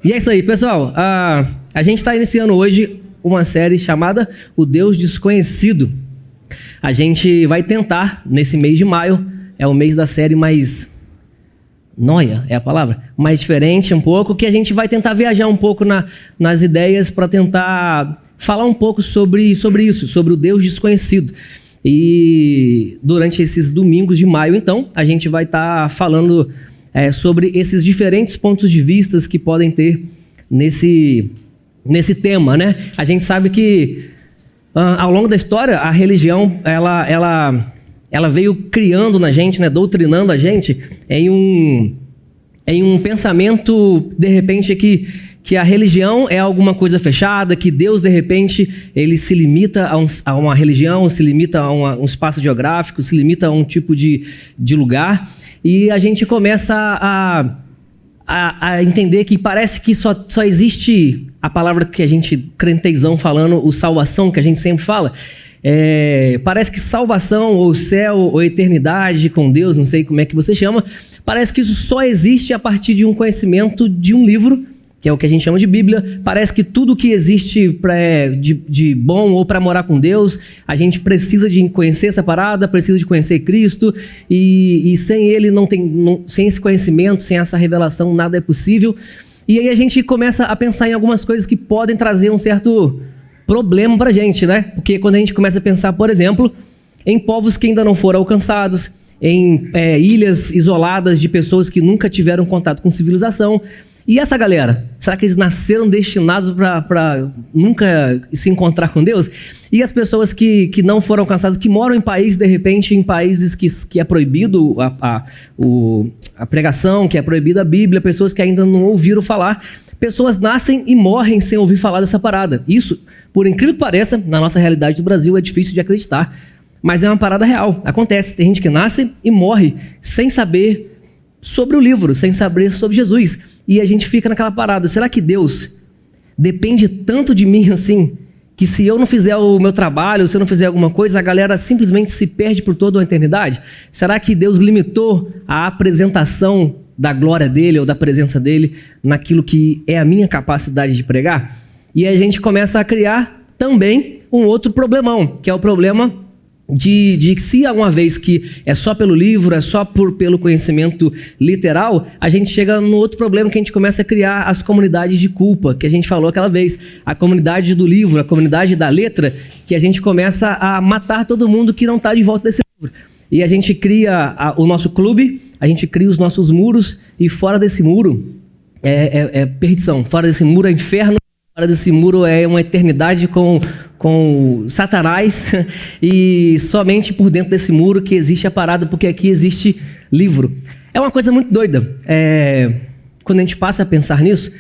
E é isso aí, pessoal. A gente está iniciando hoje uma série chamada O Deus Desconhecido. A gente vai tentar, nesse mês de maio, é o mês da série mais... Noia é a palavra? Mais diferente um pouco, que a gente vai tentar viajar um pouco nas ideias para tentar falar um pouco sobre isso, sobre o Deus Desconhecido. E durante esses domingos de maio, então, a gente vai estar falando sobre esses diferentes pontos de vista que podem ter nesse tema, né? A gente sabe que ao longo da história, a religião, ela veio criando na gente, né, doutrinando a gente em um pensamento, de repente, que a religião é alguma coisa fechada, que Deus, de repente, ele se limita a uma religião, se limita a um espaço geográfico, se limita a um tipo de lugar. E a gente começa a entender que parece que só existe a palavra que a gente, crentezão falando, o salvação, que a gente sempre fala. Parece que salvação, ou céu, ou eternidade com Deus, não sei como é que você chama, parece que isso só existe a partir de um conhecimento de um livro, que é o que a gente chama de Bíblia. Parece que tudo que existe de bom ou para morar com Deus, a gente precisa de conhecer essa parada, precisa de conhecer Cristo, e sem ele sem esse conhecimento, sem essa revelação, nada é possível. E aí a gente começa a pensar em algumas coisas que podem trazer um certo problema pra gente, né? Porque quando a gente começa a pensar, por exemplo, em povos que ainda não foram alcançados, em ilhas isoladas de pessoas que nunca tiveram contato com civilização. E essa galera, será que eles nasceram destinados para nunca se encontrar com Deus? E as pessoas que não foram alcançadas, que moram em países, de repente, em países que é proibido a pregação, que é proibida a Bíblia, pessoas que ainda não ouviram falar. Pessoas nascem e morrem sem ouvir falar dessa parada. Isso, por incrível que pareça, na nossa realidade do Brasil é difícil de acreditar, mas é uma parada real. Acontece, tem gente que nasce e morre sem saber sobre o livro, sem saber sobre Jesus. E a gente fica naquela parada, será que Deus depende tanto de mim assim, que se eu não fizer o meu trabalho, se eu não fizer alguma coisa, a galera simplesmente se perde por toda a eternidade? Será que Deus limitou a apresentação da glória dele ou da presença dele naquilo que é a minha capacidade de pregar? E a gente começa a criar também um outro problemão, que é o problema de que se uma vez que é só pelo livro, é só pelo conhecimento literal, a gente chega no outro problema, que a gente começa a criar as comunidades de culpa, que a gente falou aquela vez, a comunidade do livro, a comunidade da letra, que a gente começa a matar todo mundo que não está de volta desse livro. E a gente cria o nosso clube, a gente cria os nossos muros, e fora desse muro é perdição, fora desse muro é inferno, fora desse muro é uma eternidade com Satanás, e somente por dentro desse muro que existe a parada, porque aqui existe livro. É uma coisa muito doida, quando a gente passa a pensar nisso,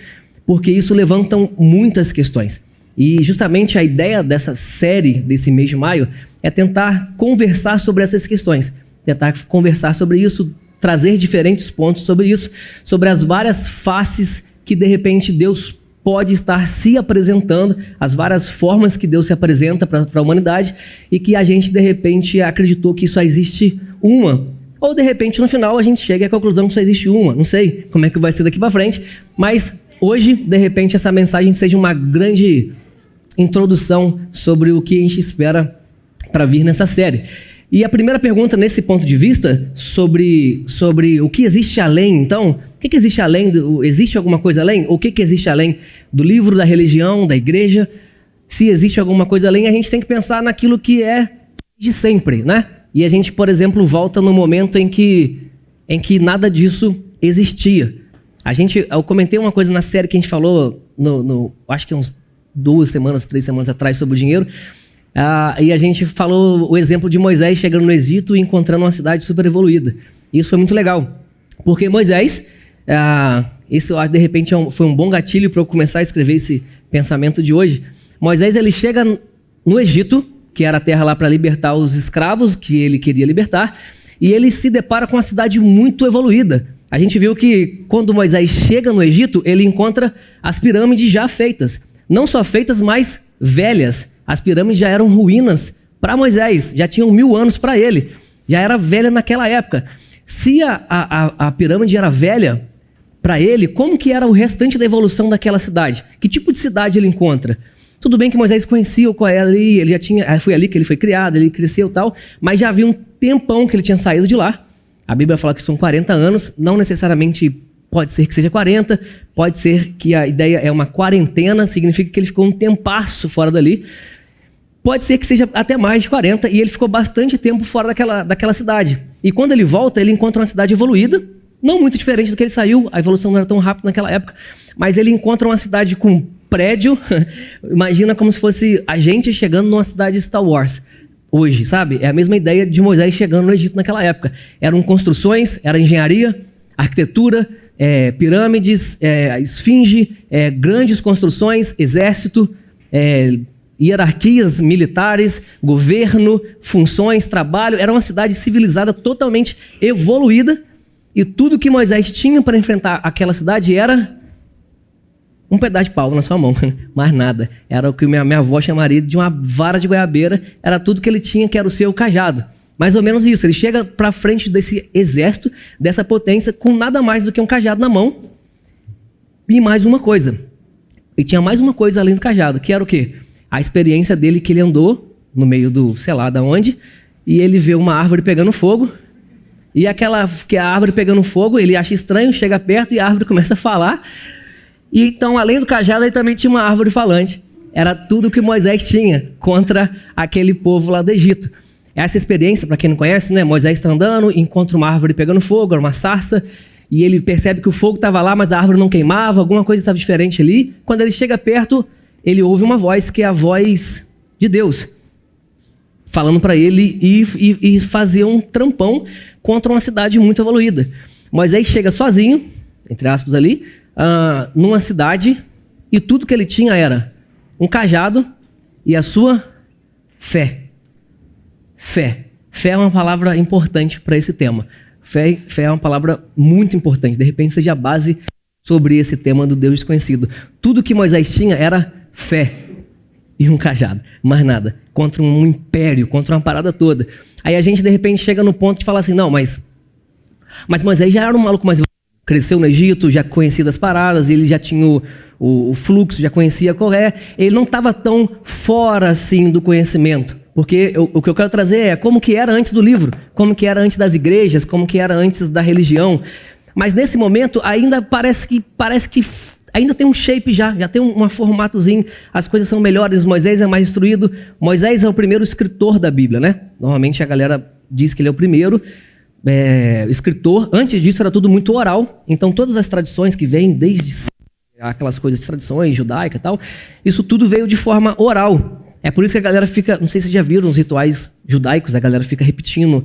porque isso levanta muitas questões. E justamente a ideia dessa série, desse mês de maio, é tentar conversar sobre essas questões, tentar conversar sobre isso, trazer diferentes pontos sobre isso, sobre as várias faces que de repente Deus pode estar se apresentando, as várias formas que Deus se apresenta para a humanidade, e que a gente de repente acreditou que só existe uma, ou de repente no final a gente chega à conclusão que só existe uma. Não sei como é que vai ser daqui para frente, mas hoje de repente essa mensagem seja uma grande introdução sobre o que a gente espera para vir nessa série. E a primeira pergunta nesse ponto de vista, sobre o que existe além, então, o que existe além, existe alguma coisa além? O que existe além do livro, da religião, da igreja? Se existe alguma coisa além, a gente tem que pensar naquilo que é de sempre, né? E a gente, por exemplo, volta no momento em que nada disso existia. Eu comentei uma coisa na série que a gente falou, acho que uns 2 semanas, 3 semanas atrás, sobre o dinheiro. E a gente falou o exemplo de Moisés chegando no Egito e encontrando uma cidade super evoluída. Isso foi muito legal, porque Moisés, isso de repente foi um bom gatilho para eu começar a escrever esse pensamento de hoje. Moisés, ele chega no Egito, que era a terra lá para libertar os escravos que ele queria libertar, e ele se depara com uma cidade muito evoluída. A gente viu que quando Moisés chega no Egito, ele encontra as pirâmides já feitas. Não só feitas, mas velhas. As pirâmides já eram ruínas para Moisés, já tinham 1000 anos para ele. Já era velha naquela época. Se a pirâmide era velha, para ele como que era o restante da evolução daquela cidade. Que tipo de cidade ele encontra? Tudo bem que Moisés conhecia qual era ali, ele já tinha, foi ali que ele foi criado, ele cresceu e tal, mas já havia um tempão que ele tinha saído de lá. A Bíblia fala que são 40 anos, não necessariamente pode ser que seja 40, pode ser que a ideia é uma quarentena, significa que ele ficou um tempasso fora dali. Pode ser que seja até mais de 40, e ele ficou bastante tempo fora daquela cidade. E quando ele volta, ele encontra uma cidade evoluída, não muito diferente do que ele saiu, a evolução não era tão rápida naquela época, mas ele encontra uma cidade com prédio, imagina como se fosse a gente chegando numa cidade Star Wars hoje, sabe? É a mesma ideia de Moisés chegando no Egito naquela época. Eram construções, era engenharia, arquitetura, pirâmides, esfinge, grandes construções, exército, hierarquias militares, governo, funções, trabalho. Era uma cidade civilizada totalmente evoluída, e tudo que Moisés tinha para enfrentar aquela cidade era um pedaço de pau na sua mão, mais nada. Era o que minha avó chamaria de uma vara de goiabeira, era tudo que ele tinha, que era o seu cajado. Mais ou menos isso, ele chega para frente desse exército, dessa potência, com nada mais do que um cajado na mão. E mais uma coisa, ele tinha mais uma coisa além do cajado, que era o quê? A experiência dele que ele andou no meio do, sei lá, da onde, e ele vê uma árvore pegando fogo, e a árvore pegando fogo, ele acha estranho, chega perto e a árvore começa a falar. E então, além do cajado, ele também tinha uma árvore falante. Era tudo que Moisés tinha contra aquele povo lá do Egito. Essa experiência, para quem não conhece, né? Moisés está andando, encontra uma árvore pegando fogo, era uma sarça, e ele percebe que o fogo estava lá, mas a árvore não queimava, alguma coisa estava diferente ali. Quando ele chega perto, ele ouve uma voz, que é a voz de Deus, falando para ele e fazer um trampão contra uma cidade muito evoluída. Moisés chega sozinho, entre aspas ali, numa cidade, e tudo que ele tinha era um cajado e a sua fé. Fé. Fé é uma palavra importante para esse tema. Fé é uma palavra muito importante. De repente seja a base sobre esse tema do Deus desconhecido. Tudo que Moisés tinha era fé e um cajado, mais nada. Contra um império, contra uma parada toda. Aí a gente de repente chega no ponto de falar assim, não, mas Moisés já era um maluco mais... Cresceu no Egito, já conhecia das paradas, ele já tinha o fluxo, já conhecia qual é. Ele não estava tão fora assim do conhecimento. Porque o que eu quero trazer é como que era antes do livro, como que era antes das igrejas, como que era antes da religião. Mas nesse momento ainda parece que ainda tem um shape já tem um formatozinho, as coisas são melhores, Moisés é mais instruído. Moisés é o primeiro escritor da Bíblia, né? Normalmente a galera diz que ele é o primeiro escritor. Antes disso era tudo muito oral, então todas as tradições que vêm desde aquelas coisas, tradições judaicas e tal, isso tudo veio de forma oral. É por isso que a galera fica, não sei se vocês já viram os rituais judaicos, a galera fica repetindo,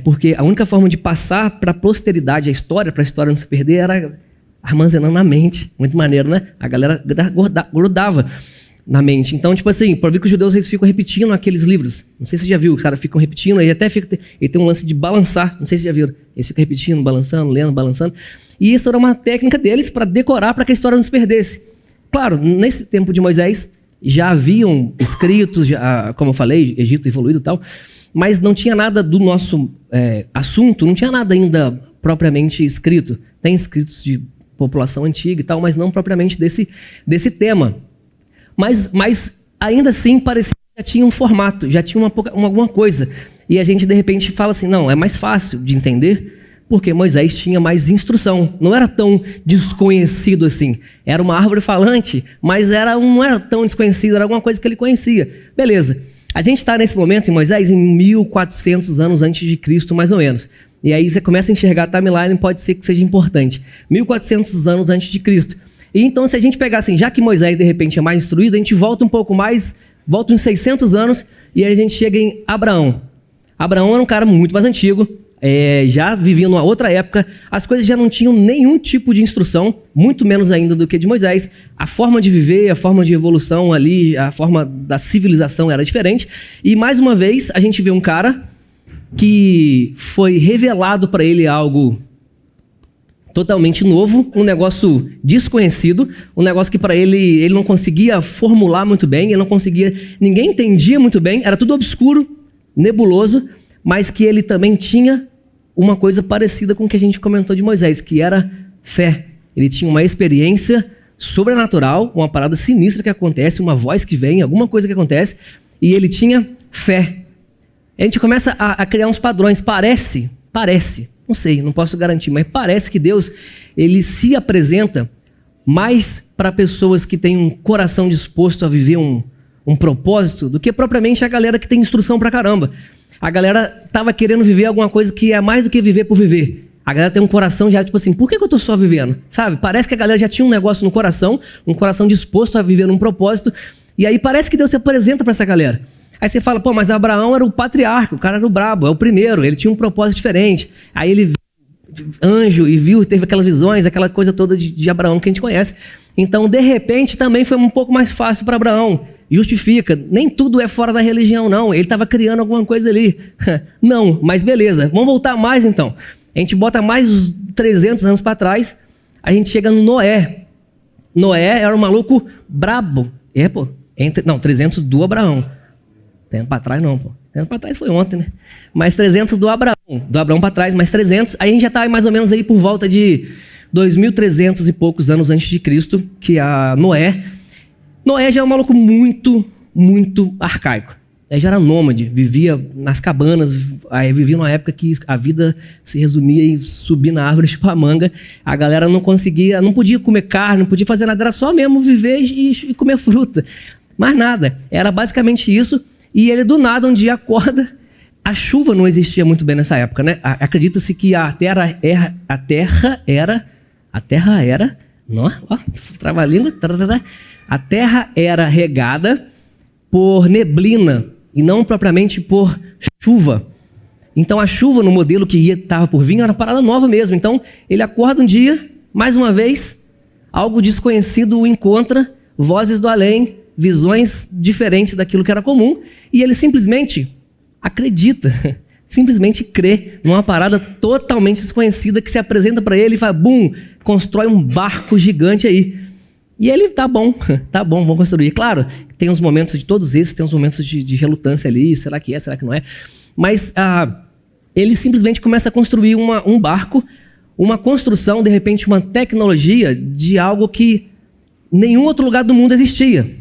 porque a única forma de passar para a posteridade a história, para a história não se perder, era armazenando na mente. Muito maneiro, né? A galera grudava na mente. Então, tipo assim, por ver que os judeus eles ficam repetindo aqueles livros. Não sei se você já viu, os caras ficam repetindo, ele tem um lance de balançar, não sei se você já viram. Eles ficam repetindo, balançando, lendo, balançando. E isso era uma técnica deles para decorar, para que a história não se perdesse. Claro, nesse tempo de Moisés, já haviam escritos, como eu falei, Egito evoluído e tal, mas não tinha nada do nosso assunto, não tinha nada ainda propriamente escrito. Tem escritos de população antiga e tal, mas não propriamente desse tema. Mas ainda assim parecia que já tinha um formato, já tinha alguma coisa. E a gente de repente fala assim, não, é mais fácil de entender, porque Moisés tinha mais instrução. Não era tão desconhecido assim. Era uma árvore falante, mas não era tão desconhecido, era alguma coisa que ele conhecia. Beleza. A gente está nesse momento em Moisés em 1400 anos antes de Cristo, mais ou menos. E aí você começa a enxergar a timeline, pode ser que seja importante. 1400 anos antes de Cristo. E então, se a gente pegar assim, já que Moisés de repente é mais instruído, a gente volta um pouco mais, volta uns 600 anos, e aí a gente chega em Abraão. Abraão era um cara muito mais antigo, já vivia numa outra época, as coisas já não tinham nenhum tipo de instrução, muito menos ainda do que de Moisés. A forma de viver, a forma de evolução ali, a forma da civilização era diferente. E mais uma vez, a gente vê um cara que foi revelado para ele algo totalmente novo, um negócio desconhecido, um negócio que para ele não conseguia formular muito bem, ninguém entendia muito bem, era tudo obscuro, nebuloso, mas que ele também tinha uma coisa parecida com o que a gente comentou de Moisés, que era fé. ele tinha uma experiência sobrenatural, uma parada sinistra que acontece, uma voz que vem, alguma coisa que acontece, e ele tinha fé. A gente começa a criar uns padrões. Parece, não sei, não posso garantir, mas parece que Deus, ele se apresenta mais para pessoas que têm um coração disposto a viver um propósito do que propriamente a galera que tem instrução pra caramba. A galera tava querendo viver alguma coisa que é mais do que viver por viver. A galera tem um coração já, tipo assim, por que eu tô só vivendo? Sabe? Parece que a galera já tinha um negócio no coração, um coração disposto a viver num propósito, e aí parece que Deus se apresenta para essa galera. Aí você fala, pô, mas Abraão era o patriarca, o cara era o brabo, é o primeiro, ele tinha um propósito diferente. Aí ele viu anjo e viu, teve aquelas visões, aquela coisa toda de Abraão que a gente conhece. Então, de repente, também foi um pouco mais fácil para Abraão. Justifica, nem tudo é fora da religião, não. Ele estava criando alguma coisa ali. Não, mas beleza, vamos voltar mais então. A gente bota mais uns 300 anos para trás, a gente chega no Noé. Noé era um maluco brabo. 300 do Abraão. Tempo para trás não, pô. Tempo para trás foi ontem, né? Mais 300 do Abraão. Do Abraão para trás, mais 300. Aí a gente já está mais ou menos aí por volta de 2.300 e poucos anos antes de Cristo, que a Noé. Noé já é um maluco muito, muito arcaico. Ele já era nômade, vivia nas cabanas, aí vivia numa época que a vida se resumia em subir na árvore tipo a manga. A galera não podia comer carne, não podia fazer nada, era só mesmo viver e comer fruta. Mais nada, era basicamente isso. E ele do nada um dia acorda, a chuva não existia muito bem nessa época, né? Acredita-se que a terra era regada por neblina e não propriamente por chuva. Então a chuva no modelo que estava por vir era uma parada nova mesmo. Então ele acorda um dia, mais uma vez, algo desconhecido o encontra, vozes do além, visões diferentes daquilo que era comum, e ele simplesmente acredita, simplesmente crê numa parada totalmente desconhecida que se apresenta para ele e fala, bum, constrói um barco gigante aí. E ele, tá bom, vamos construir. Claro, tem uns momentos de todos esses, tem uns momentos de relutância ali, será que é, será que não é? Mas ele simplesmente começa a construir um barco, uma construção, de repente, uma tecnologia de algo que nenhum outro lugar do mundo existia.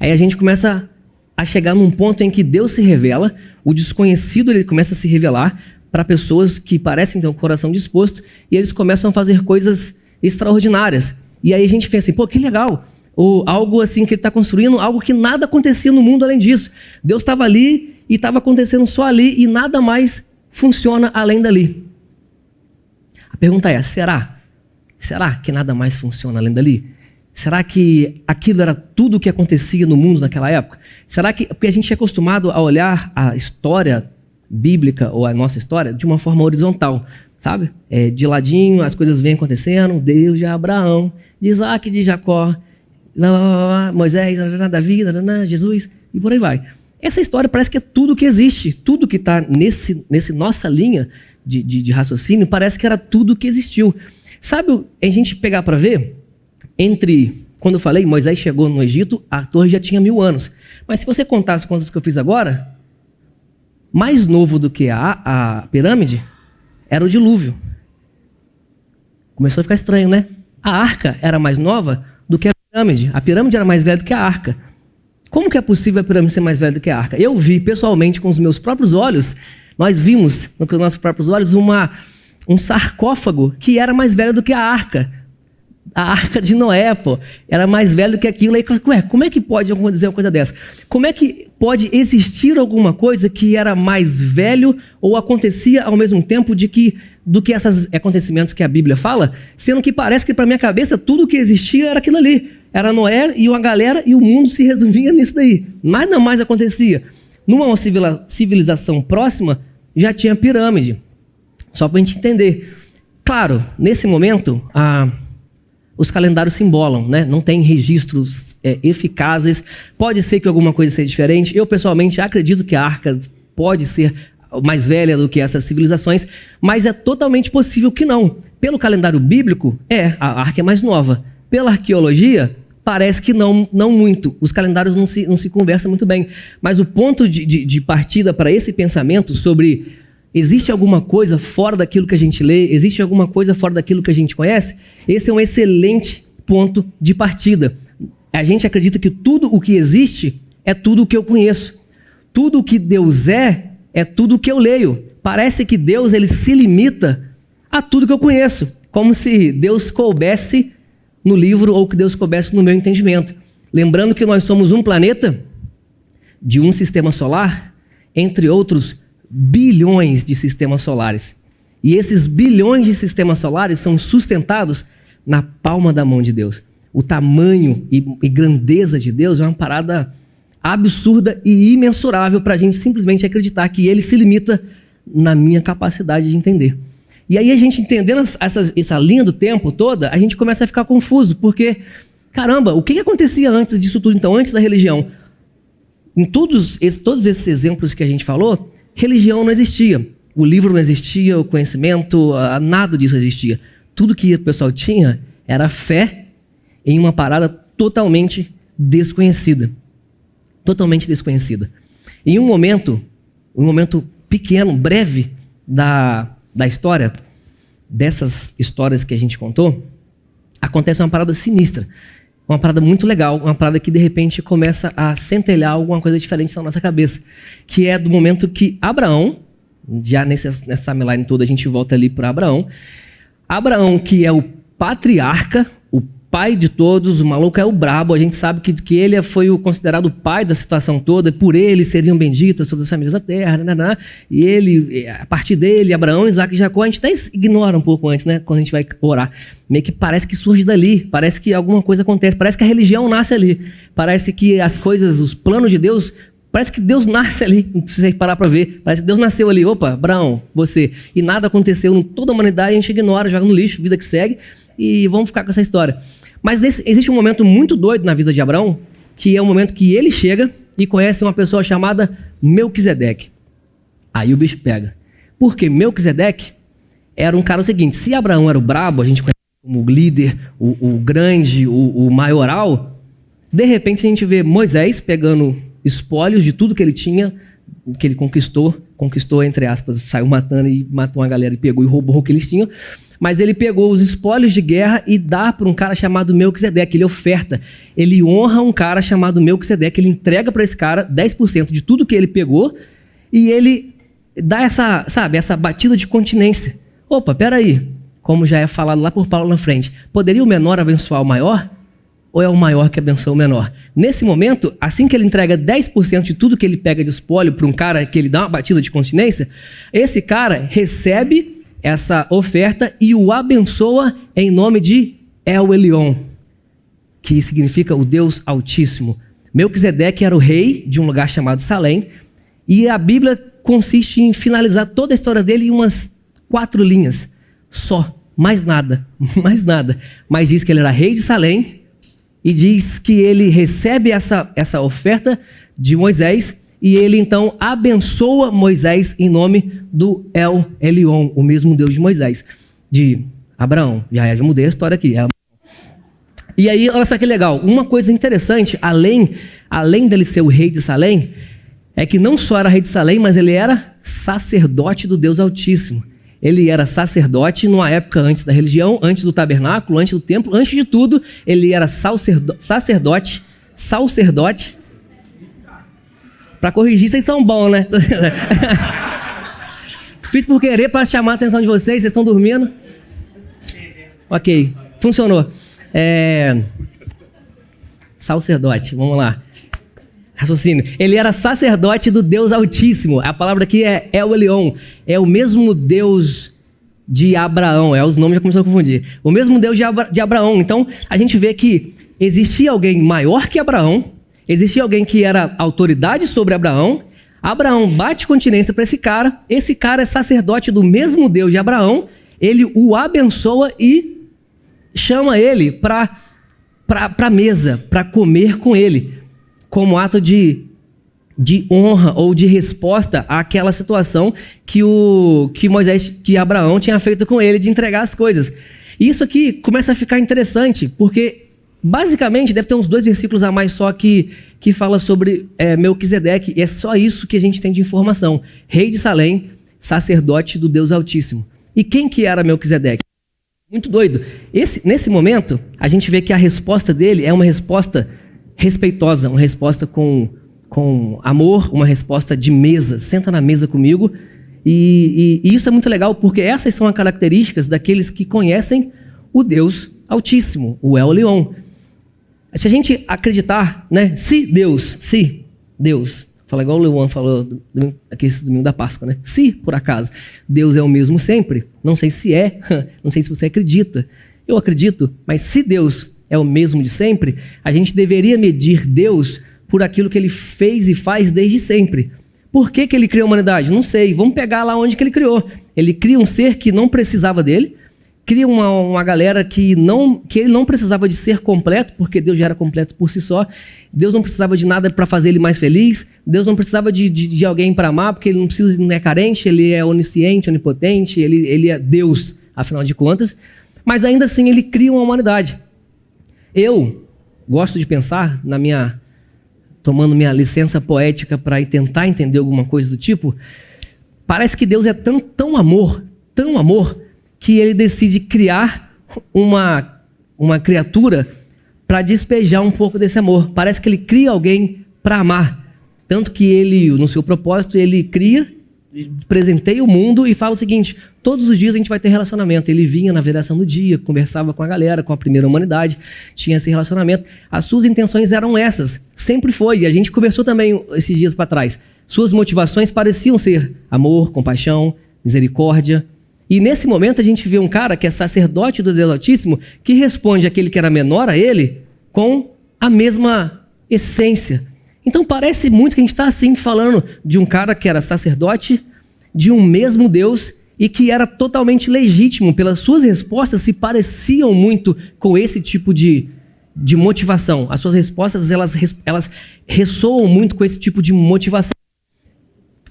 Aí a gente começa a chegar num ponto em que Deus se revela, o desconhecido ele começa a se revelar para pessoas que parecem ter um coração disposto, e eles começam a fazer coisas extraordinárias. E aí a gente pensa assim, pô, que legal, ou algo assim que ele está construindo, algo que nada acontecia no mundo além disso. Deus estava ali e estava acontecendo só ali e nada mais funciona além dali. A pergunta é, será? Será que nada mais funciona além dali? Será que aquilo era tudo o que acontecia no mundo naquela época? Será que... Porque a gente é acostumado a olhar a história bíblica ou a nossa história de uma forma horizontal, sabe? De ladinho, as coisas vêm acontecendo, Deus de Abraão, de Isaac, de Jacó, Moisés, Davi, Jesus, e por aí vai. Essa história parece que é tudo que existe, tudo que está nesse nossa linha de raciocínio, parece que era tudo que existiu. Sabe, a gente pegar para ver... Quando eu falei, Moisés chegou no Egito, a torre já tinha 1000 anos. Mas se você contar as contas que eu fiz agora, mais novo do que a pirâmide era o dilúvio. Começou a ficar estranho, né? A arca era mais nova do que a pirâmide. A pirâmide era mais velha do que a arca. Como que é possível a pirâmide ser mais velha do que a arca? Eu vi pessoalmente com os meus próprios olhos, nós vimos com os nossos próprios olhos um sarcófago que era mais velho do que a arca. A arca de Noé, pô, era mais velha do que aquilo. Aí, como é que pode acontecer uma coisa dessa? Como é que pode existir alguma coisa que era mais velho ou acontecia ao mesmo tempo do que esses acontecimentos que a Bíblia fala? Sendo que parece que, para minha cabeça, tudo que existia era aquilo ali. Era Noé e uma galera e o mundo se resumia nisso daí. Nada mais acontecia. Numa civilização próxima, já tinha pirâmide. Só para a gente entender. Claro, nesse momento, os calendários se embolam, né? Não tem registros eficazes. Pode ser que alguma coisa seja diferente. Eu, pessoalmente, acredito que a arca pode ser mais velha do que essas civilizações, mas é totalmente possível que não. Pelo calendário bíblico, a arca é mais nova. Pela arqueologia, parece que não muito. Os calendários não se conversam muito bem. Mas o ponto de partida para esse pensamento sobre Existe alguma coisa fora daquilo que a gente lê? Existe alguma coisa fora daquilo que a gente conhece? Esse é um excelente ponto de partida. A gente acredita que tudo o que existe é tudo o que eu conheço. Tudo o que Deus é tudo o que eu leio. Parece que Deus ele se limita a tudo que eu conheço, como se Deus coubesse no livro ou que Deus coubesse no meu entendimento. Lembrando que nós somos um planeta de um sistema solar, entre outros bilhões de sistemas solares. E esses bilhões de sistemas solares são sustentados na palma da mão de Deus. O tamanho e grandeza de Deus é uma parada absurda e imensurável para a gente simplesmente acreditar que ele se limita na minha capacidade de entender. E aí a gente entendendo essa linha do tempo toda, a gente começa a ficar confuso, porque, caramba, o que acontecia antes disso tudo então, antes da religião? Em todos esses exemplos que a gente falou, religião não existia. O livro não existia, o conhecimento, nada disso existia. Tudo que o pessoal tinha era fé em uma parada totalmente desconhecida. Totalmente desconhecida. Em um momento pequeno, breve da história, dessas histórias que a gente contou, acontece uma parada sinistra. Uma parada muito legal, uma parada que de repente começa a centelhar alguma coisa diferente na nossa cabeça. Que é do momento que Abraão, já nessa timeline toda a gente volta ali para Abraão. Abraão, que é o patriarca, o pai de todos, o maluco é o brabo, a gente sabe que ele foi considerado o pai da situação toda, por ele seriam benditas todas as famílias da terra, e ele, a partir dele, Abraão, Isaac e Jacó, a gente até ignora um pouco antes, né, quando a gente vai orar, meio que parece que surge dali, parece que alguma coisa acontece, parece que a religião nasce ali, parece que as coisas, os planos de Deus, parece que Deus nasce ali, não precisa parar para ver, parece que Deus nasceu ali, opa, Abraão, você, e nada aconteceu em toda a humanidade, a gente ignora, joga no lixo, vida que segue, e vamos ficar com essa história. Mas existe um momento muito doido na vida de Abraão, que é o momento que ele chega e conhece uma pessoa chamada Melquisedeque. Aí o bicho pega. Porque Melquisedeque era um cara o seguinte, se Abraão era o brabo, a gente conhece como o líder, o grande, o maioral, de repente a gente vê Moisés pegando espólios de tudo que ele tinha, que ele conquistou entre aspas, saiu matando e matou uma galera e pegou e roubou o que eles tinham. Mas ele pegou os espólios de guerra e dá para um cara chamado Melquisedeque. Ele oferta, ele honra um cara chamado Melquisedeque, ele entrega para esse cara 10% de tudo que ele pegou e ele dá essa batida de continência. Opa, peraí, como já é falado lá por Paulo na frente, poderia o menor abençoar o maior? Ou é o maior que abençoa o menor? Nesse momento, assim que ele entrega 10% de tudo que ele pega de espólio para um cara que ele dá uma batida de continência, esse cara recebe essa oferta e o abençoa em nome de El Elyon, que significa o Deus Altíssimo. Melquisedeque era o rei de um lugar chamado Salém, e a Bíblia consiste em finalizar toda a história dele em umas 4 linhas, só, mais nada. Mas diz que ele era rei de Salém, e diz que ele recebe essa oferta de Moisés, e ele então abençoa Moisés em nome do El Elyon, o mesmo Deus de Moisés, de Abraão. Já mudei a história aqui. E aí, olha só que legal, uma coisa interessante, além dele ser o rei de Salém, é que não só era rei de Salém, mas ele era sacerdote do Deus Altíssimo. Ele era sacerdote numa época antes da religião, antes do tabernáculo, antes do templo, antes de tudo, ele era sacerdote. Para corrigir, vocês são bons, né? Fiz por querer para chamar a atenção de vocês estão dormindo? Ok, funcionou. Sacerdote, vamos lá. Raciocínio. Ele era sacerdote do Deus Altíssimo. A palavra aqui é El Elyon. É o mesmo Deus de Abraão. Os nomes já começaram a confundir. O mesmo Deus de Abraão. Então, a gente vê que existia alguém maior que Abraão. Existia alguém que era autoridade sobre Abraão. Abraão bate continência para esse cara. Esse cara é sacerdote do mesmo Deus de Abraão. Ele o abençoa e chama ele para a mesa, para comer com ele, como ato de honra ou de resposta àquela situação que Abraão tinha feito com ele de entregar as coisas. E isso aqui começa a ficar interessante, porque basicamente deve ter uns 2 versículos a mais só que fala sobre Melquisedeque, e é só isso que a gente tem de informação. Rei de Salém, sacerdote do Deus Altíssimo. E quem que era Melquisedeque? Muito doido. Nesse momento, a gente vê que a resposta dele é uma resposta respeitosa, uma resposta com amor, uma resposta de mesa. Senta na mesa comigo. E isso é muito legal, porque essas são as características daqueles que conhecem o Deus Altíssimo, o El Elyon. Se a gente acreditar, né? Se Deus, fala igual o Leon falou aqui esse domingo da Páscoa, né? Se, por acaso, Deus é o mesmo sempre, não sei se é, não sei se você acredita. Eu acredito, mas se Deus é o mesmo de sempre, a gente deveria medir Deus por aquilo que ele fez e faz desde sempre. Por que ele criou a humanidade? Não sei, vamos pegar lá onde que ele criou. Ele cria um ser que não precisava dele, cria uma galera que ele não precisava de ser completo, porque Deus já era completo por si só. Deus não precisava de nada para fazer ele mais feliz. Deus não precisava de alguém para amar, porque ele não é carente, ele é onisciente, onipotente, ele é Deus, afinal de contas. Mas ainda assim ele cria uma humanidade. Eu gosto de pensar, tomando minha licença poética para tentar entender alguma coisa do tipo, parece que Deus é tão amor, que ele decide criar uma criatura para despejar um pouco desse amor. Parece que ele cria alguém para amar. Tanto que ele, no seu propósito, ele cria, presenteia o mundo e fala o seguinte: todos os dias a gente vai ter relacionamento. Ele vinha na viração do dia, conversava com a galera, com a primeira humanidade, tinha esse relacionamento. As suas intenções eram essas, sempre foi. E a gente conversou também esses dias para trás. Suas motivações pareciam ser amor, compaixão, misericórdia. E nesse momento a gente vê um cara que é sacerdote do Deus Altíssimo, que responde àquele que era menor a ele com a mesma essência. Então parece muito que a gente está assim falando de um cara que era sacerdote, de um mesmo Deus, e que era totalmente legítimo. Pelas suas respostas se pareciam muito com esse tipo de motivação. As suas respostas elas ressoam muito com esse tipo de motivação.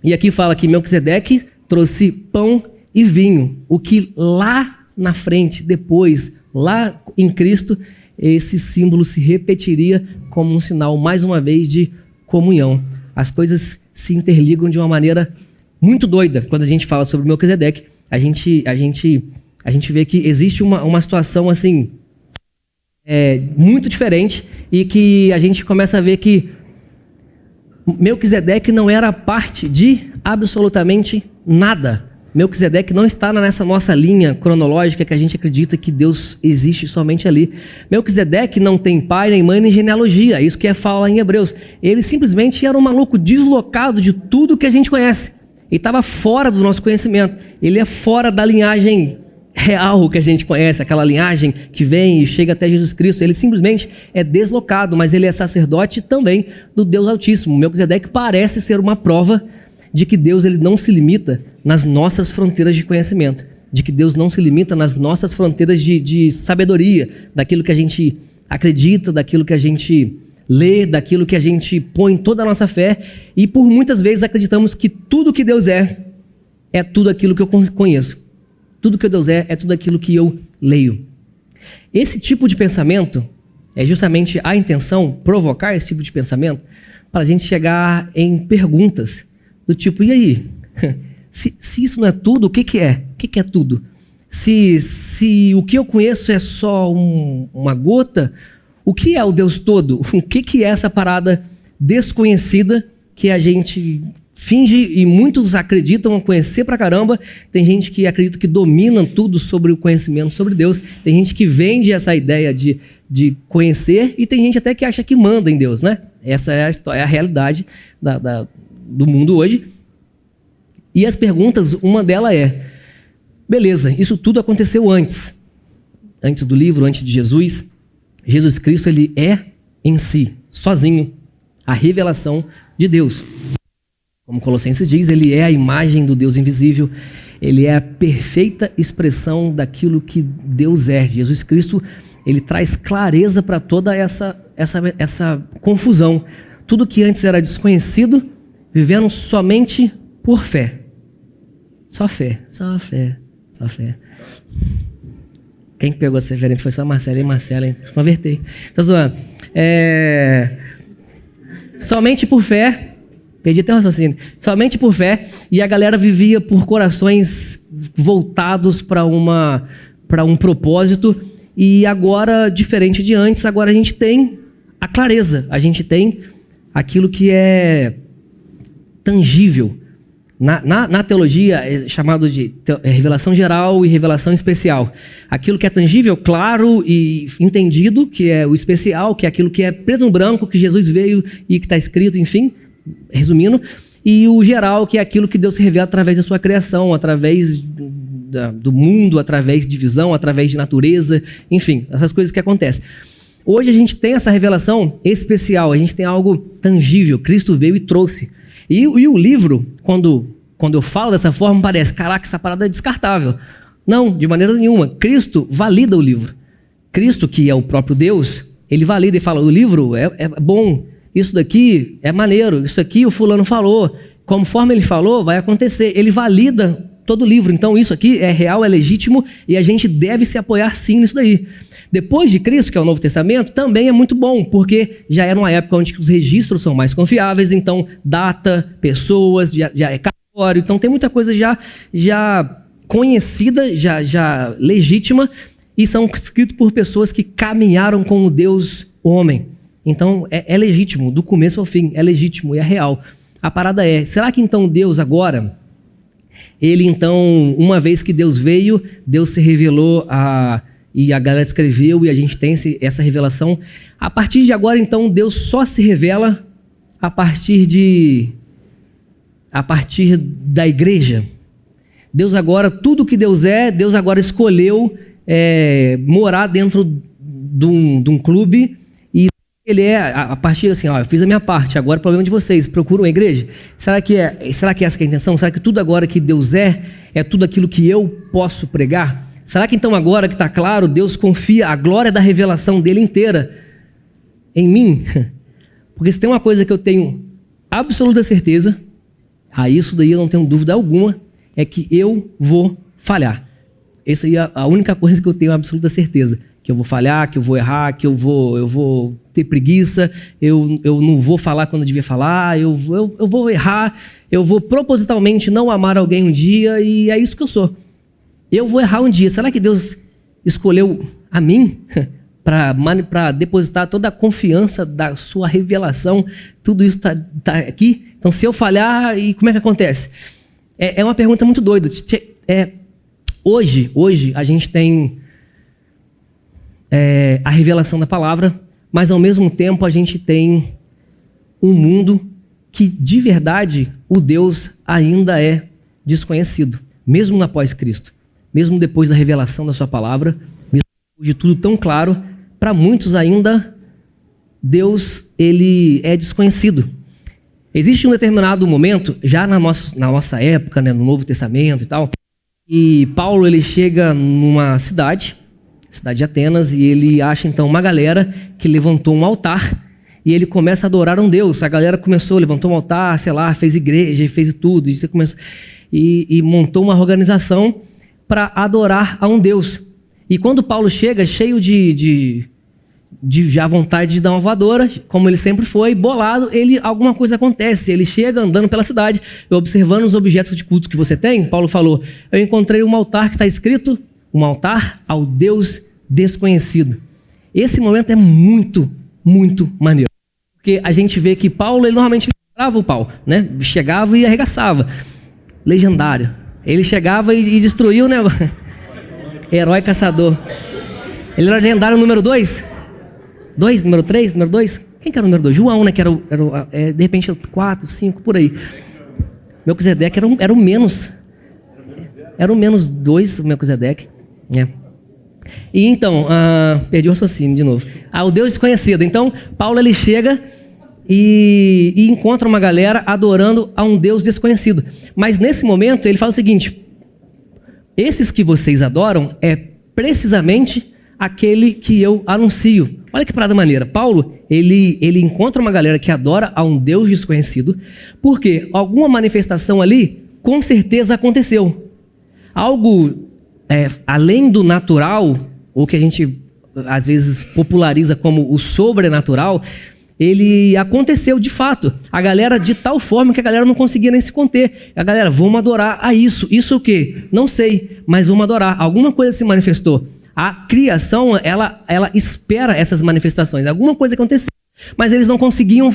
E aqui fala que Melquisedeque trouxe pão e vinho, o que lá na frente, depois, lá em Cristo, esse símbolo se repetiria como um sinal, mais uma vez, de comunhão. As coisas se interligam de uma maneira muito doida. Quando a gente fala sobre Melquisedeque, a gente vê que existe uma situação assim, muito diferente, e que a gente começa a ver que Melquisedeque não era parte de absolutamente nada. Melquisedeque não está nessa nossa linha cronológica que a gente acredita que Deus existe somente ali. Melquisedeque não tem pai, nem mãe, nem genealogia. É isso que fala em Hebreus. Ele simplesmente era um maluco deslocado de tudo que a gente conhece. Ele estava fora do nosso conhecimento. Ele é fora da linhagem real que a gente conhece, aquela linhagem que vem e chega até Jesus Cristo. Ele simplesmente é deslocado, mas ele é sacerdote também do Deus Altíssimo. Melquisedeque parece ser uma prova de que Deus ele não se limita nas nossas fronteiras de conhecimento, de que Deus não se limita nas nossas fronteiras de sabedoria, daquilo que a gente acredita, daquilo que a gente lê, daquilo que a gente põe toda a nossa fé, e por muitas vezes acreditamos que tudo que Deus é tudo aquilo que eu conheço. Tudo que Deus é tudo aquilo que eu leio. Esse tipo de pensamento é justamente a intenção, provocar esse tipo de pensamento, para a gente chegar em perguntas do tipo, e aí? Se isso não é tudo, o que é? O que é tudo? Se o que eu conheço é só uma gota, o que é o Deus todo? O que é essa parada desconhecida que a gente finge e muitos acreditam conhecer pra caramba? Tem gente que acredita que domina tudo sobre o conhecimento sobre Deus. Tem gente que vende essa ideia de conhecer, e tem gente até que acha que manda em Deus, né? Essa é a história, é a realidade do mundo hoje. E as perguntas, uma delas é: beleza, isso tudo aconteceu antes do livro, antes de Jesus. Jesus Cristo, ele é em si, sozinho, a revelação de Deus. Como Colossenses diz, ele é a imagem do Deus invisível, ele é a perfeita expressão daquilo que Deus é. Jesus Cristo, ele traz clareza para toda essa confusão. Tudo que antes era desconhecido, vivendo somente por fé. Só fé. Quem pegou essa referência foi só a Marcela. E Marcela, hein? Se convertei. Tá zoando. Somente por fé, Perdi até o raciocínio. Somente por fé. E a galera vivia por corações voltados para um propósito. E agora, diferente de antes, agora a gente tem a clareza. A gente tem aquilo que é tangível. Na teologia é chamado de revelação geral e revelação especial. Aquilo que é tangível, claro e entendido, que é o especial, que é aquilo que é preto no branco, que Jesus veio e que está escrito, enfim, resumindo. E o geral, que é aquilo que Deus se revela através da sua criação, através do mundo, através de visão, através de natureza, enfim, essas coisas que acontecem. Hoje a gente tem essa revelação especial, a gente tem algo tangível, Cristo veio e trouxe. E o livro, quando eu falo dessa forma, parece, caraca, essa parada é descartável. Não, de maneira nenhuma. Cristo valida o livro. Cristo, que é o próprio Deus, ele valida e fala, o livro é bom, isso daqui é maneiro, isso aqui o fulano falou, conforme ele falou, vai acontecer. Ele valida todo o livro. Então isso aqui é real, é legítimo e a gente deve se apoiar sim nisso daí. Depois de Cristo, que é o Novo Testamento, também é muito bom, porque já era uma época onde os registros são mais confiáveis, então data, pessoas, já é cartório, então tem muita coisa já conhecida, já legítima, e são escritos por pessoas que caminharam com o Deus homem. Então é legítimo, do começo ao fim, é legítimo e é real. A parada é, será que então Deus agora, ele então, uma vez que Deus veio, Deus se revelou e a galera escreveu e a gente tem essa revelação. A partir de agora, então, Deus só se revela a partir da igreja. Deus agora, tudo que Deus agora escolheu morar dentro de um clube e ele a partir assim, eu fiz a minha parte, agora o problema de vocês, procuram a igreja. Será que essa que é a intenção? Será que tudo agora que Deus é tudo aquilo que eu posso pregar? Será que então agora que está claro, Deus confia a glória da revelação dele inteira em mim? Porque se tem uma coisa que eu tenho absoluta certeza, isso daí eu não tenho dúvida alguma, é que eu vou falhar. Essa aí é a única coisa que eu tenho absoluta certeza. Que eu vou falhar, que eu vou errar, que eu vou ter preguiça, eu não vou falar quando eu devia falar, eu vou errar, eu vou propositalmente não amar alguém um dia e é isso que eu sou. Eu vou errar um dia. Será que Deus escolheu a mim para depositar toda a confiança da sua revelação? Tudo isso está aqui? Então, se eu falhar, e como é que acontece? É uma pergunta muito doida. Hoje a gente tem a revelação da palavra, mas ao mesmo tempo a gente tem um mundo que, de verdade, o Deus ainda é desconhecido, mesmo após Cristo. Mesmo depois da revelação da sua palavra, mesmo depois de tudo tão claro, para muitos ainda, Deus ele é desconhecido. Existe um determinado momento, já na nossa época, né, no Novo Testamento e tal, e Paulo ele chega numa cidade de Atenas, e ele acha então uma galera que levantou um altar, e ele começa a adorar um Deus. A galera levantou um altar, fez igreja, fez tudo, e montou uma organização para adorar a um Deus. E quando Paulo chega, cheio de já vontade de dar uma voadora, como ele sempre foi, bolado, alguma coisa acontece. Ele chega andando pela cidade, observando os objetos de culto que você tem. Paulo falou, eu encontrei um altar que está escrito, um altar ao Deus desconhecido. Esse momento é muito, muito maneiro. Porque a gente vê que Paulo, ele normalmente dava o pau, né? Chegava e arregaçava. Legendário. Ele chegava e destruía o negócio. Herói caçador. Ele era legendário número 2? Número 3? Número 2? Quem que era o número 2? João, né? Que era de repente 4, 5, por aí. Melquisedeque era o menos. Era o menos 2, o Melquisedeque. E então, perdi o raciocínio de novo. O Deus desconhecido. Então, Paulo ele chega e encontra uma galera adorando a um Deus desconhecido. Mas nesse momento ele fala o seguinte, esses que vocês adoram é precisamente aquele que eu anuncio. Olha que parada maneira. Paulo, ele encontra uma galera que adora a um Deus desconhecido, porque alguma manifestação ali com certeza aconteceu. Algo além do natural, ou que a gente às vezes populariza como o sobrenatural, ele aconteceu de fato. A galera, de tal forma que a galera não conseguia nem se conter. A galera, vamos adorar a isso. Isso o quê? Não sei, mas vamos adorar. Alguma coisa se manifestou. A criação, ela espera essas manifestações. Alguma coisa aconteceu. Mas eles não conseguiam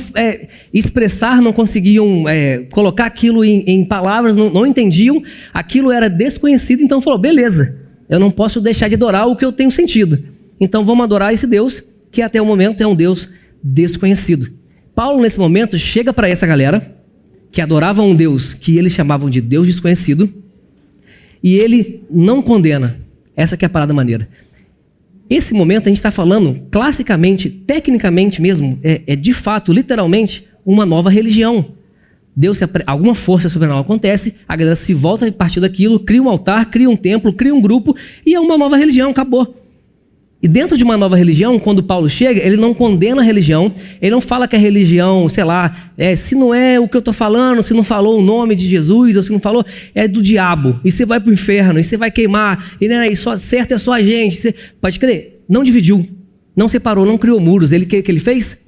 expressar, não conseguiam colocar aquilo em palavras, não entendiam. Aquilo era desconhecido, então falou, beleza, eu não posso deixar de adorar o que eu tenho sentido. Então vamos adorar esse Deus, que até o momento é um Deus desconhecido. Paulo, nesse momento, chega para essa galera, que adorava um Deus que eles chamavam de Deus desconhecido, e ele não condena. Essa que é a parada maneira. Esse momento a gente está falando classicamente, tecnicamente mesmo, de fato, literalmente, uma nova religião. Alguma força sobrenatural acontece, a galera se volta a partir daquilo, cria um altar, cria um templo, cria um grupo, e é uma nova religião, acabou. E dentro de uma nova religião, quando Paulo chega, ele não condena a religião, ele não fala que a religião, sei lá, se não é o que eu estou falando, se não falou o nome de Jesus, ou se não falou, é do diabo, e você vai para o inferno, e você vai queimar, e só certo é só a gente. Você pode crer, não dividiu, não separou, não criou muros. O que ele fez?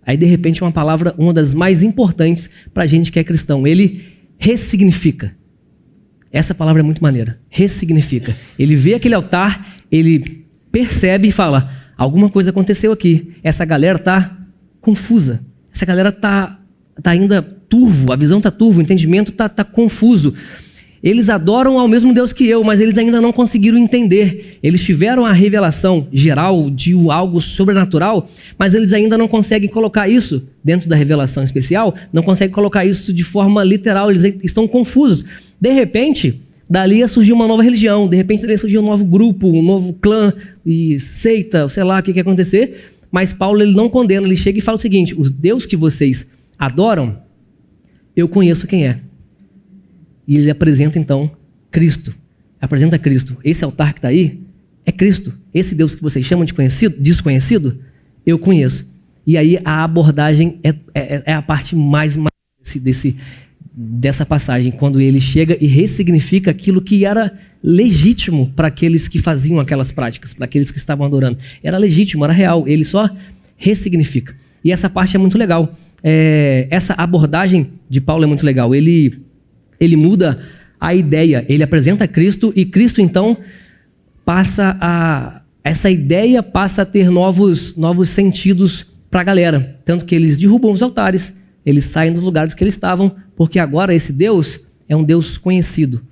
Aí, de repente, uma palavra, uma das mais importantes para a gente que é cristão, ele ressignifica. Essa palavra é muito maneira, ressignifica. Ele vê aquele altar, ele percebe e fala, alguma coisa aconteceu aqui, essa galera está confusa, essa galera está ainda turvo, a visão está turva, o entendimento está confuso. Eles adoram ao mesmo Deus que eu, mas eles ainda não conseguiram entender. Eles tiveram a revelação geral de algo sobrenatural, mas eles ainda não conseguem colocar isso dentro da revelação especial, não conseguem colocar isso de forma literal, eles estão confusos. De repente, dali ia surgir uma nova religião, de repente ia surgir um novo grupo, um novo clã, e seita, sei lá o que ia acontecer, mas Paulo ele não condena, ele chega e fala o seguinte, o Deus que vocês adoram, eu conheço quem é. E ele apresenta então Cristo, apresenta Cristo. Esse altar que está aí é Cristo. Esse Deus que vocês chamam de desconhecido, eu conheço. E aí a abordagem é a parte mais dessa passagem, quando ele chega e ressignifica aquilo que era legítimo para aqueles que faziam aquelas práticas, para aqueles que estavam adorando. Era legítimo, era real, ele só ressignifica. E essa parte é muito legal. Essa abordagem de Paulo é muito legal. Ele muda a ideia, ele apresenta Cristo e Cristo então essa ideia passa a ter novos sentidos para a galera. Tanto que eles derrubam os altares, eles saem dos lugares que eles estavam, porque agora esse Deus é um Deus conhecido.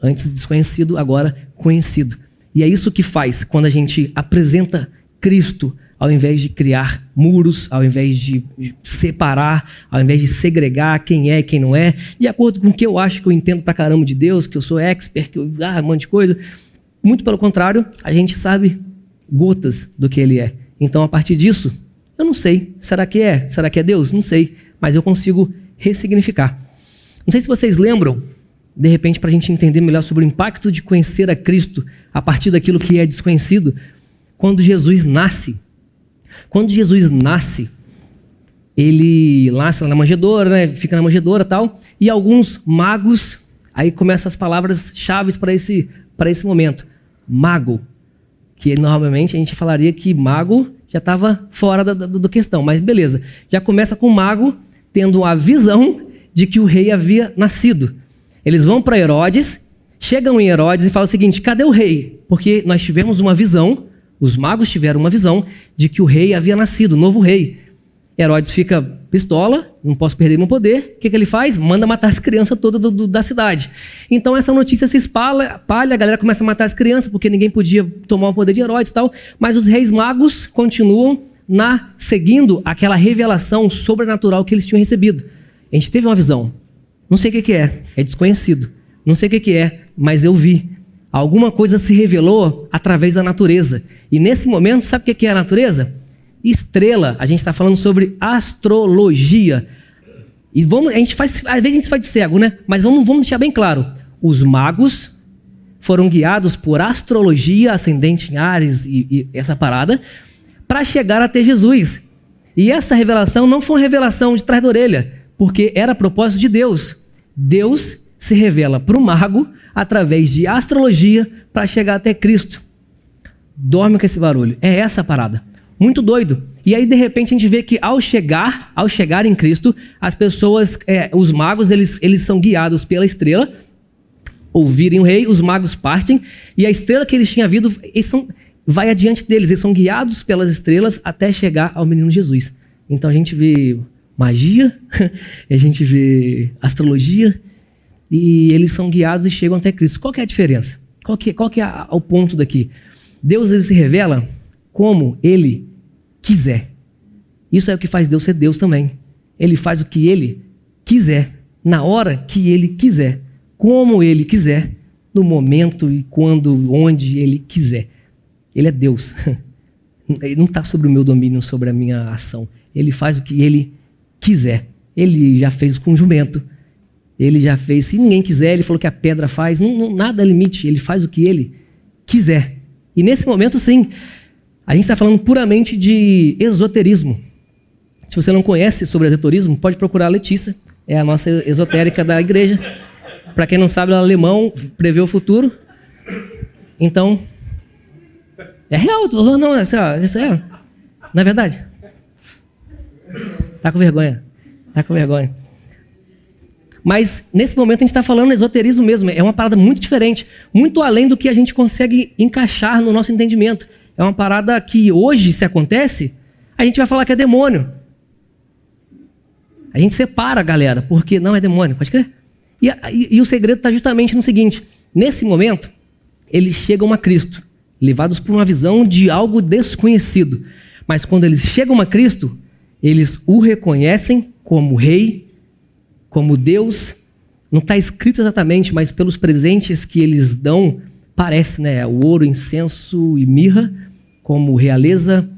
Antes desconhecido, agora conhecido. E é isso que faz quando a gente apresenta Cristo, ao invés de criar muros, ao invés de separar, ao invés de segregar quem é e quem não é, de acordo com o que eu acho que eu entendo pra caramba de Deus, que eu sou expert, que eu um monte de coisa. Muito pelo contrário, a gente sabe gotas do que ele é. Então, a partir disso, eu não sei. Será que é? Será que é Deus? Não sei. Mas eu consigo ressignificar. Não sei se vocês lembram, de repente, para a gente entender melhor sobre o impacto de conhecer a Cristo a partir daquilo que é desconhecido, quando Jesus nasce. Quando Jesus nasce, ele nasce na manjedoura, né? Fica na manjedoura e tal, e alguns magos, aí começam as palavras-chave para esse momento. Mago, que normalmente a gente falaria que mago já estava fora da questão, mas beleza. Já começa com o mago tendo a visão de que o rei havia nascido. Eles vão para Herodes, chegam em Herodes e falam o seguinte, cadê o rei? Porque nós tivemos uma visão, os magos tiveram uma visão de que o rei havia nascido, o novo rei. Herodes fica pistola, não posso perder meu poder. O que ele faz? Manda matar as crianças todas da cidade. Então essa notícia se espalha, a galera começa a matar as crianças, porque ninguém podia tomar o poder de Herodes e tal. Mas os reis magos continuam seguindo aquela revelação sobrenatural que eles tinham recebido. A gente teve uma visão. Não sei o que é desconhecido. Não sei o que é, mas eu vi. Alguma coisa se revelou através da natureza. E nesse momento, sabe o que é a natureza? Estrela. A gente está falando sobre astrologia. E às vezes a gente faz de cego, né? Mas vamos deixar bem claro. Os magos foram guiados por astrologia, ascendente em Áries e essa parada, para chegar até Jesus. E essa revelação não foi uma revelação de trás da orelha, porque era propósito de Deus. Deus se revela para o mago através de astrologia para chegar até Cristo. Dorme com esse barulho. É essa a parada. Muito doido. E aí, de repente, a gente vê que ao chegar em Cristo, as pessoas, os magos, eles são guiados pela estrela, ouvirem o rei, os magos partem, e a estrela que eles tinham visto, vai adiante deles, eles são guiados pelas estrelas até chegar ao menino Jesus. Então a gente vê magia, a gente vê astrologia, e eles são guiados e chegam até Cristo. Qual que é a diferença? Qual que é o ponto daqui? Deus, ele se revela como Ele quiser. Isso é o que faz Deus ser Deus também. Ele faz o que Ele quiser, na hora que Ele quiser, como Ele quiser, no momento e quando, onde Ele quiser. Ele é Deus. Ele não está sobre o meu domínio, sobre a minha ação. Ele faz o que Ele quiser. Ele já fez com o jumento. Ele já fez, se ninguém quiser, Ele falou que a pedra faz. Nada é limite, Ele faz o que Ele quiser. E nesse momento, sim, a gente está falando puramente de esoterismo. Se você não conhece sobre esoterismo, pode procurar a Letícia. É a nossa esotérica da igreja. Para quem não sabe, ela é alemão, prevê o futuro. Então, é real, não, isso é. Não é verdade? Tá com vergonha. Mas, nesse momento, a gente está falando esoterismo mesmo. É uma parada muito diferente. Muito além do que a gente consegue encaixar no nosso entendimento. É uma parada que hoje, se acontece, a gente vai falar que é demônio. A gente separa a galera, porque não é demônio, pode crer? E o segredo está justamente no seguinte. Nesse momento, eles chegam a Cristo, levados por uma visão de algo desconhecido. Mas quando eles chegam a Cristo, eles o reconhecem como rei, como Deus. Não está escrito exatamente, mas pelos presentes que eles dão, parece, né? O ouro, incenso e mirra, como realeza,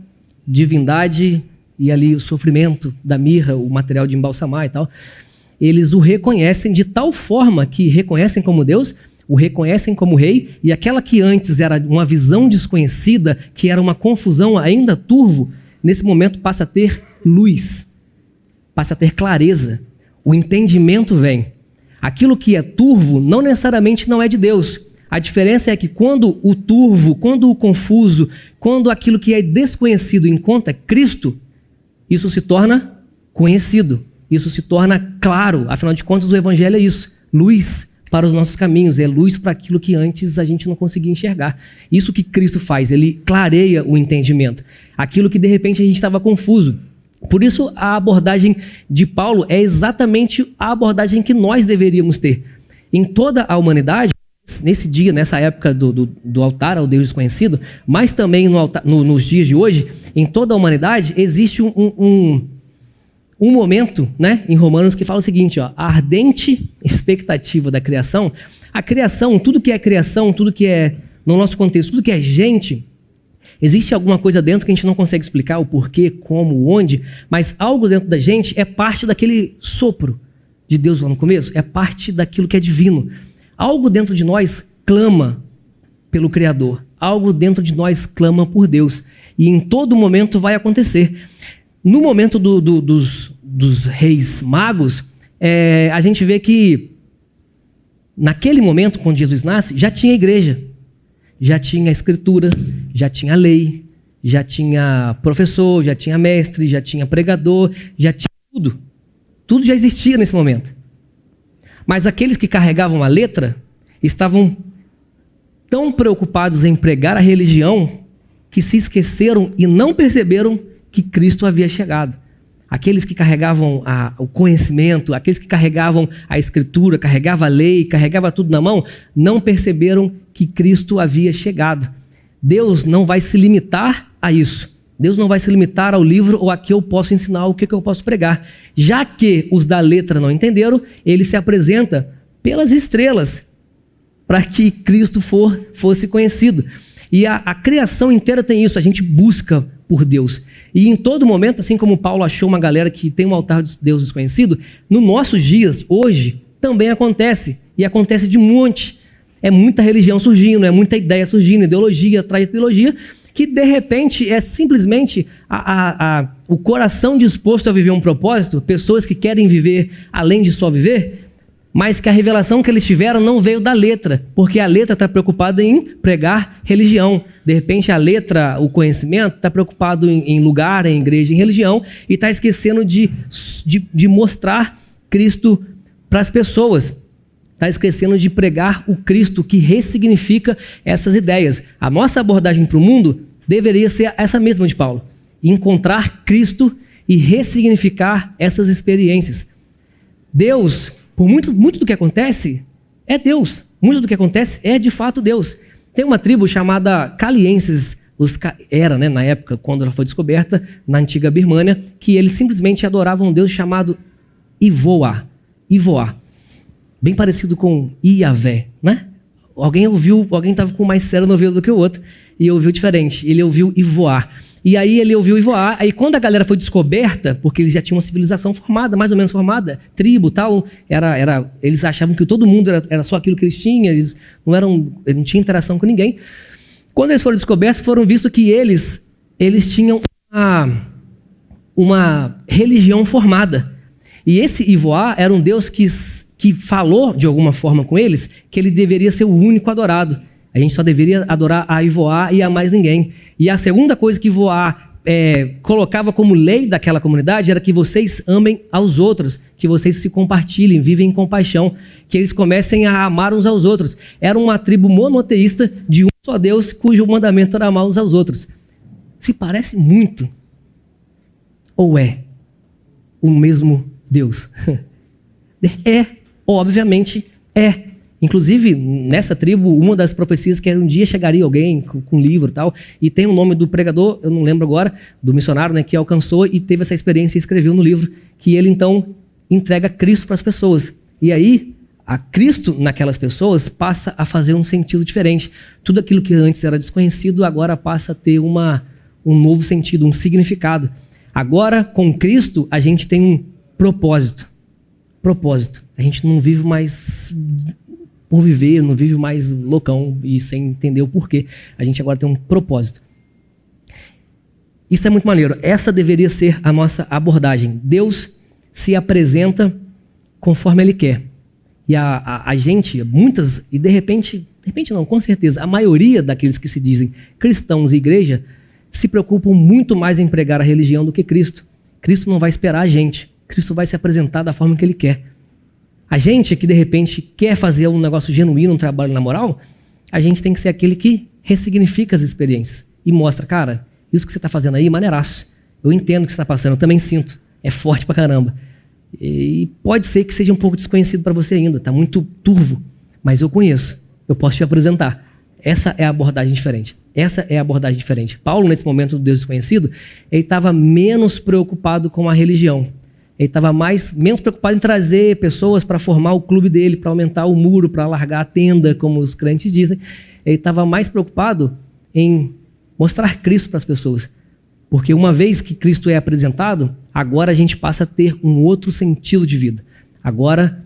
divindade, e ali o sofrimento da mirra, o material de embalsamar e tal. Eles o reconhecem de tal forma que reconhecem como Deus, o reconhecem como rei, e aquela que antes era uma visão desconhecida, que era uma confusão ainda turvo, nesse momento passa a ter luz, passa a ter clareza. O entendimento vem. Aquilo que é turvo não necessariamente não é de Deus. A diferença é que quando o turvo, quando o confuso, quando aquilo que é desconhecido encontra Cristo, isso se torna conhecido, isso se torna claro. Afinal de contas, o Evangelho é isso, luz para os nossos caminhos, é luz para aquilo que antes a gente não conseguia enxergar. Isso que Cristo faz, Ele clareia o entendimento. Aquilo que de repente a gente estava confuso. Por isso a abordagem de Paulo é exatamente a abordagem que nós deveríamos ter. Em toda a humanidade, nesse dia, nessa época do altar ao Deus desconhecido, mas também nos dias de hoje, em toda a humanidade, existe um momento, né, em Romanos que fala o seguinte, ó, a ardente expectativa da criação. A criação, tudo que é criação, tudo que é, no nosso contexto, tudo que é gente, existe alguma coisa dentro que a gente não consegue explicar o porquê, como, onde, mas algo dentro da gente é parte daquele sopro de Deus lá no começo, é parte daquilo que é divino. Algo dentro de nós clama pelo Criador, algo dentro de nós clama por Deus, e em todo momento vai acontecer. No momento dos reis magos, a gente vê que naquele momento, quando Jesus nasce, já tinha igreja, já tinha escritura, já tinha lei, já tinha professor, já tinha mestre, já tinha pregador, já tinha tudo. Tudo já existia nesse momento. Mas aqueles que carregavam a letra estavam tão preocupados em pregar a religião que se esqueceram e não perceberam que Cristo havia chegado. Aqueles que carregavam o conhecimento, aqueles que carregavam a escritura, carregavam a lei, carregavam tudo na mão, não perceberam que Cristo havia chegado. Deus não vai se limitar a isso. Deus não vai se limitar ao livro ou a que eu posso ensinar, o que eu posso pregar. Já que os da letra não entenderam, ele se apresenta pelas estrelas para que Cristo fosse conhecido. E a criação inteira tem isso, a gente busca por Deus. E em todo momento, assim como Paulo achou uma galera que tem um altar de Deus desconhecido, nos nossos dias, hoje, também acontece. E acontece de monte. É muita religião surgindo, é muita ideia surgindo, ideologia atrás de teologia, que de repente é simplesmente o coração disposto a viver um propósito, pessoas que querem viver além de só viver, mas que a revelação que eles tiveram não veio da letra, porque a letra está preocupada em pregar religião. De repente, a letra, o conhecimento, está preocupado em lugar, em igreja, em religião, e está esquecendo de mostrar Cristo para as pessoas. Está esquecendo de pregar o Cristo que ressignifica essas ideias. A nossa abordagem para o mundo deveria ser essa mesma de Paulo. Encontrar Cristo e ressignificar essas experiências. Deus, por muito do que acontece, é Deus. Muito do que acontece é de fato Deus. Tem uma tribo chamada Calienses, era, né, na época, quando ela foi descoberta, na antiga Birmânia, que eles simplesmente adoravam um Deus chamado Ivoá. Bem parecido com Iavé, né? Alguém estava com mais cérebro no ouvido do que o outro, e ouviu diferente. Ele ouviu Ivoá. E aí ele ouviu Ivoá, aí quando a galera foi descoberta, porque eles já tinham uma civilização formada, mais ou menos formada, tribo e tal, eles achavam que todo mundo era só aquilo que eles tinham, eles não tinham interação com ninguém. Quando eles foram descobertos, foram visto que eles tinham uma religião formada. E esse Ivoá era um Deus que falou de alguma forma com eles que ele deveria ser o único adorado. A gente só deveria adorar a Ivoá e a mais ninguém. E a segunda coisa que Ivoá colocava como lei daquela comunidade era que vocês amem aos outros, que vocês se compartilhem, vivem em compaixão, que eles comecem a amar uns aos outros. Era uma tribo monoteísta de um só Deus, cujo mandamento era amar uns aos outros. Se parece muito, ou é o mesmo Deus? Obviamente é. Inclusive, nessa tribo, uma das profecias que era um dia chegaria alguém com um livro e tal, e tem o nome do pregador, eu não lembro agora, do missionário, né, que alcançou e teve essa experiência e escreveu no livro, que ele então entrega Cristo para as pessoas. E aí, a Cristo naquelas pessoas passa a fazer um sentido diferente. Tudo aquilo que antes era desconhecido, agora passa a ter um novo sentido, um significado. Agora, com Cristo, a gente tem um propósito. A gente não vive mais por viver, não vive mais loucão e sem entender o porquê. A gente agora tem um propósito. Isso é muito maneiro. Essa deveria ser a nossa abordagem. Deus se apresenta conforme Ele quer. E a gente, muitas, e de repente não, com certeza, a maioria daqueles que se dizem cristãos e igreja se preocupam muito mais em pregar a religião do que Cristo. Cristo não vai esperar a gente. Cristo vai se apresentar da forma que Ele quer. A gente que de repente quer fazer um negócio genuíno, um trabalho na moral, a gente tem que ser aquele que ressignifica as experiências e mostra, cara, isso que você está fazendo aí, maneiraço. Eu entendo o que você está passando, eu também sinto. É forte pra caramba. E pode ser que seja um pouco desconhecido para você ainda, está muito turvo, mas eu conheço, eu posso te apresentar. Essa é a abordagem diferente. Paulo, nesse momento do Deus desconhecido, ele estava menos preocupado com a religião. Ele estava menos preocupado em trazer pessoas para formar o clube dele, para aumentar o muro, para alargar a tenda, como os crentes dizem. Ele estava mais preocupado em mostrar Cristo para as pessoas. Porque uma vez que Cristo é apresentado, agora a gente passa a ter um outro sentido de vida. Agora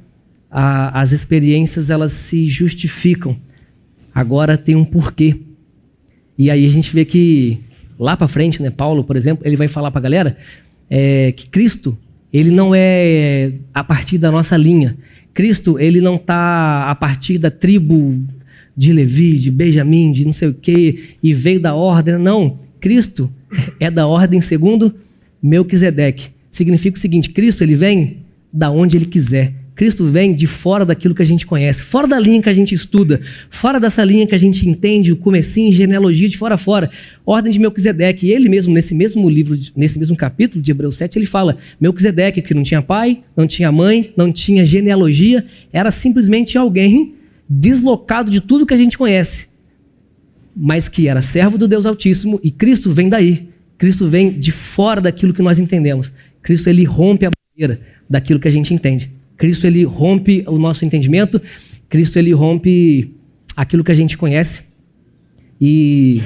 as experiências elas se justificam. Agora tem um porquê. E aí a gente vê que lá para frente, né, Paulo, por exemplo, ele vai falar para a galera que Cristo, ele não é a partir da nossa linha. Cristo, ele não está a partir da tribo de Levi, de Benjamim, de não sei o quê, e veio da ordem. Não, Cristo é da ordem segundo Melquisedeque. Significa o seguinte, Cristo ele vem da onde ele quiser. Cristo vem de fora daquilo que a gente conhece, fora da linha que a gente estuda, fora dessa linha que a gente entende, o comecinho, genealogia de fora a fora. Ordem de Melquisedeque. E ele mesmo, nesse mesmo livro, nesse mesmo capítulo de Hebreus 7, ele fala, Melquisedeque, que não tinha pai, não tinha mãe, não tinha genealogia, era simplesmente alguém deslocado de tudo que a gente conhece, mas que era servo do Deus Altíssimo, e Cristo vem daí. Cristo vem de fora daquilo que nós entendemos. Cristo, ele rompe a barreira daquilo que a gente entende. Cristo, ele rompe o nosso entendimento. Cristo, ele rompe aquilo que a gente conhece. E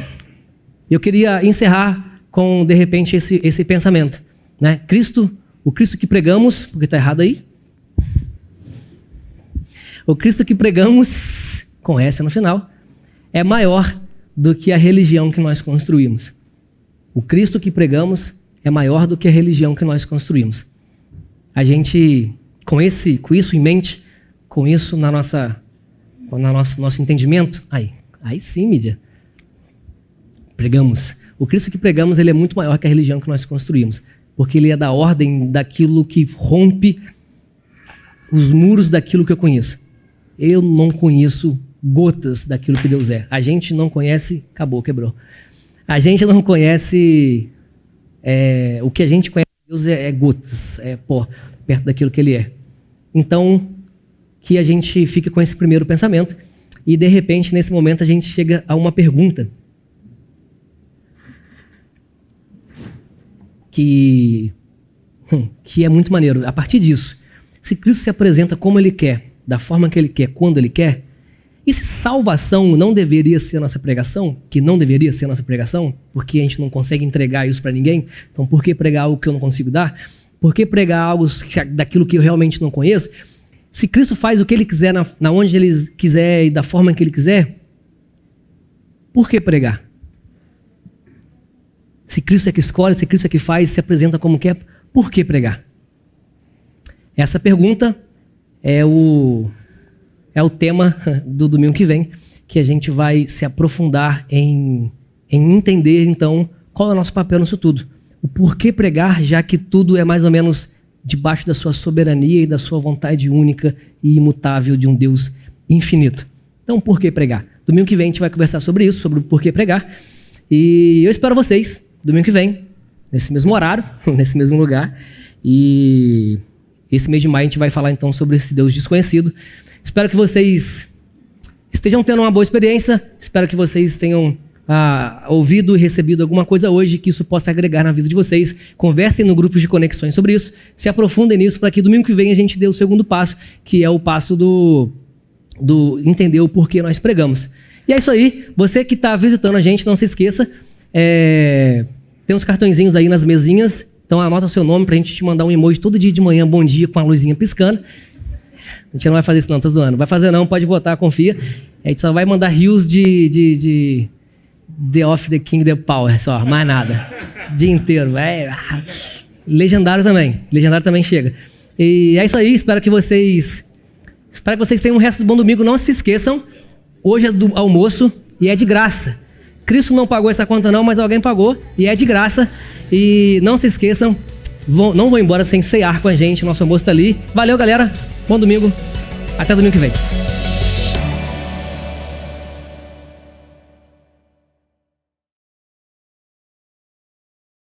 eu queria encerrar com, de repente, esse pensamento, né? O Cristo que pregamos, porque está errado aí. O Cristo que pregamos, com S no final, é maior do que a religião que nós construímos. O Cristo que pregamos é maior do que a religião que nós construímos. A gente, com isso em mente, com isso no nosso entendimento? Aí sim, mídia. Pregamos. O Cristo que pregamos, ele é muito maior que a religião que nós construímos, porque ele é da ordem daquilo que rompe os muros daquilo que eu conheço. Eu não conheço gotas daquilo que Deus é. A gente não conhece, acabou, quebrou. A gente não conhece, o que a gente conhece de Deus é gotas, é pó, perto daquilo que ele é. Então, que a gente fique com esse primeiro pensamento e, de repente, nesse momento, a gente chega a uma pergunta que é muito maneiro. A partir disso, se Cristo se apresenta como ele quer, da forma que ele quer, quando ele quer, e se salvação não deveria ser a nossa pregação, que não deveria ser a nossa pregação, porque a gente não consegue entregar isso para ninguém, então por que pregar algo que eu não consigo dar? Por que pregar algo daquilo que eu realmente não conheço? Se Cristo faz o que ele quiser, na onde ele quiser e da forma que ele quiser, por que pregar? Se Cristo é que escolhe, se Cristo é que faz, se apresenta como quer, por que pregar? Essa pergunta é o tema do domingo que vem, que a gente vai se aprofundar em entender, então, qual é o nosso papel nisso tudo. O porquê pregar, já que tudo é mais ou menos debaixo da sua soberania e da sua vontade única e imutável de um Deus infinito. Então, por que pregar? Domingo que vem a gente vai conversar sobre isso, sobre o porquê pregar. E eu espero vocês, domingo que vem, nesse mesmo horário, nesse mesmo lugar. E esse mês de maio a gente vai falar então sobre esse Deus desconhecido. Espero que vocês estejam tendo uma boa experiência. Espero que vocês tenham ouvido e recebido alguma coisa hoje, que isso possa agregar na vida de vocês. Conversem no grupo de conexões sobre isso. Se aprofundem nisso para que domingo que vem a gente dê o segundo passo, que é o passo do entender o porquê nós pregamos. E é isso aí. Você que está visitando a gente, não se esqueça. Tem uns cartõezinhos aí nas mesinhas. Então anota o seu nome para a gente te mandar um emoji todo dia de manhã, bom dia, com a luzinha piscando. A gente não vai fazer isso não, tô zoando. Vai fazer não, pode botar, confia. A gente só vai mandar rios de The Of The King, The Power, só, mais nada. O dia inteiro. Legendário também chega. E é isso aí, espero que vocês tenham um resto do bom domingo. Não se esqueçam, hoje é do almoço e é de graça. Cristo não pagou essa conta não, mas alguém pagou e é de graça. E não se esqueçam, não vão embora sem ceiar com a gente, nosso almoço tá ali. Valeu, galera, bom domingo, até domingo que vem.